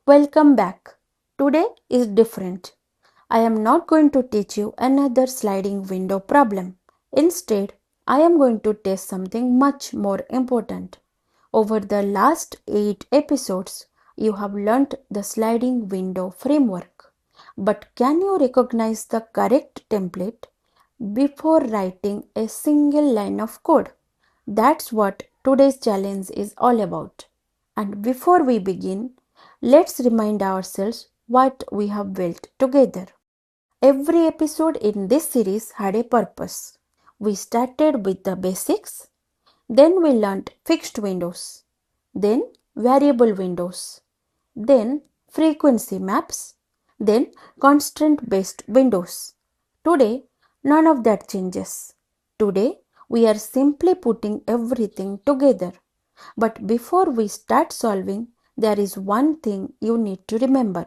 Welcome back. Today is different. I am not going to teach you another sliding window problem. Instead, I am going to test something much more important. Over the last 8 episodes, you have learnt the sliding window framework. But can you recognize the correct template before writing a single line of code? That's what today's challenge is all about. And before we begin, let's remind ourselves what we have built together. Every episode in this series had a purpose. We started with the basics, then we learned fixed windows, then variable windows, then frequency maps, then constraint based windows. Today, none of that changes. Today, we are simply putting everything together. But before we start solving, there is one thing you need to remember.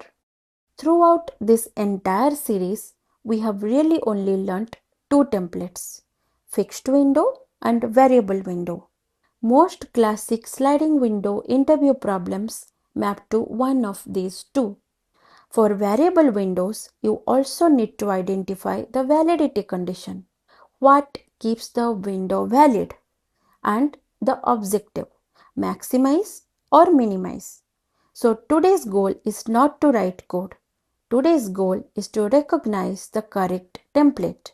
Throughout this entire series, we have really only learnt two templates, fixed window and variable window. Most classic sliding window interview problems map to one of these two. For variable windows, you also need to identify the validity condition. What keeps the window valid? And the objective, maximize or minimize. So today's goal is not to write code. Today's goal is to recognize the correct template.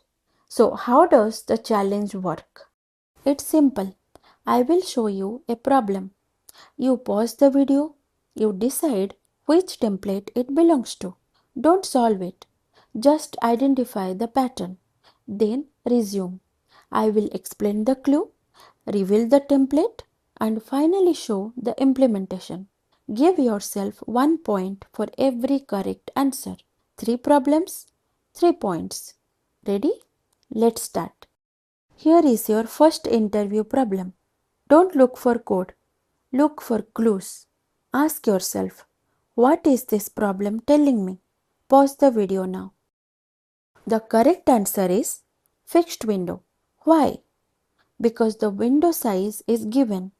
So how does the challenge work? It's simple. I will show you a problem. You pause the video, you decide which template it belongs to. Don't solve it. Just identify the pattern. Then resume. I will explain the clue, reveal the template, and finally show the implementation. Give yourself 1 point for every correct answer. 3 problems, 3 points. Ready? Let's start. Here is your first interview problem. Don't look for code. Look for clues. Ask yourself, what is this problem telling me? Pause the video now. The correct answer is fixed window. Why? Because the window size is given.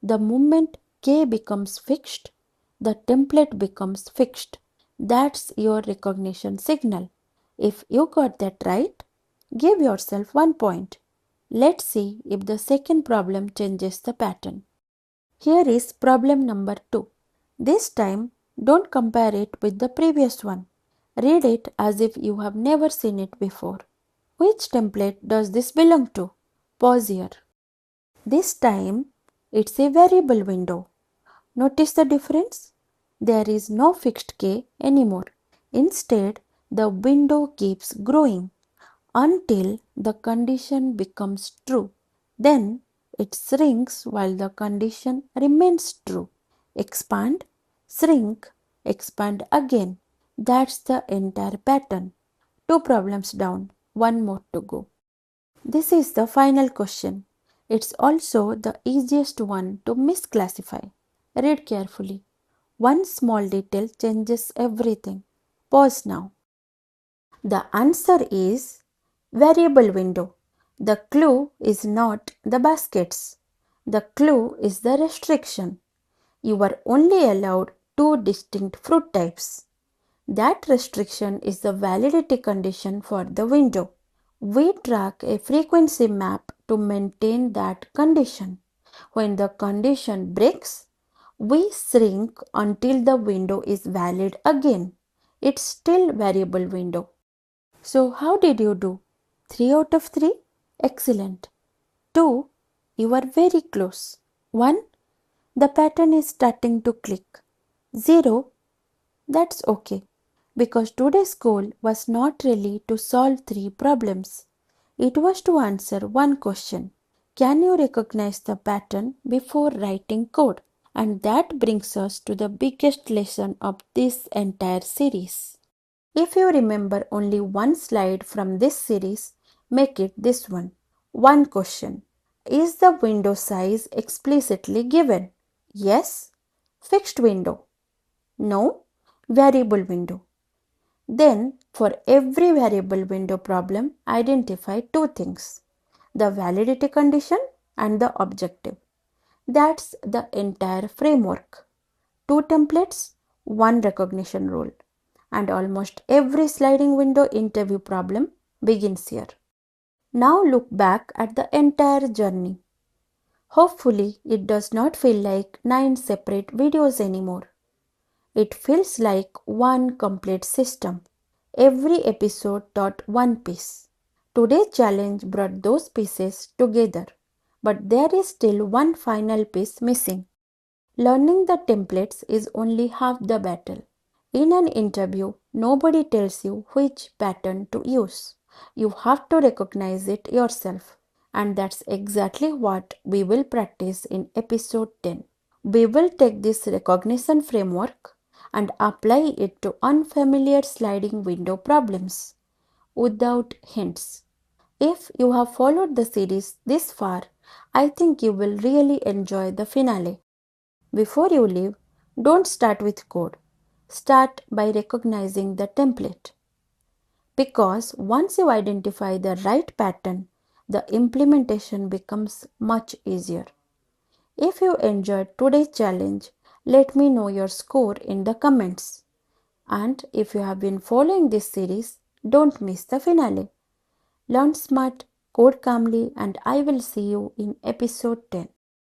The moment K becomes fixed, the template becomes fixed. That's your recognition signal. If you got that right, give yourself 1 point. Let's see if the second problem changes the pattern. Here is problem number 2. This time, don't compare it with the previous one. Read it as if you have never seen it before. Which template does this belong to? Pause here. This time, it's a variable window. Notice the difference? There is no fixed K anymore. Instead, the window keeps growing until the condition becomes true. Then it shrinks while the condition remains true. Expand, shrink, expand again. That's the entire pattern. 2 problems down, 1 more to go. This is the final question. It's also the easiest one to misclassify. Read carefully. One small detail changes everything. Pause now. The answer is variable window. The clue is not the baskets. The clue is the restriction. You are only allowed two distinct fruit types. That restriction is the validity condition for the window. We track a frequency map to maintain that condition. When the condition breaks, we shrink until the window is valid again. It's still variable window. So how did you do? 3 out of 3? Excellent. 2, you are very close. 1, the pattern is starting to click. 0, that's okay. Because today's goal was not really to solve 3 problems. It was to answer one question. Can you recognize the pattern before writing code? And that brings us to the biggest lesson of this entire series. If you remember only one slide from this series, make it this one. One question. Is the window size explicitly given? Yes. Fixed window. No. Variable window. Then, for every variable window problem, identify two things, the validity condition and the objective. That's the entire framework. Two templates, one recognition rule, and almost every sliding window interview problem begins here. Now look back at the entire journey. Hopefully, it does not feel like 9 separate videos anymore. It feels like one complete system. Every episode taught one piece. Today's challenge brought those pieces together, but there is still one final piece missing. Learning the templates is only half the battle. In an interview, nobody tells you which pattern to use. You have to recognize it yourself. And that's exactly what we will practice in episode 10. We will take this recognition framework and apply it to unfamiliar sliding window problems without hints. If you have followed the series this far, I think you will really enjoy the finale. Before you leave, don't start with code. Start by recognizing the template. Because once you identify the right pattern, the implementation becomes much easier. If you enjoyed today's challenge, let me know your score in the comments. And if you have been following this series, don't miss the finale. Learn smart, code calmly, and I will see you in episode 10.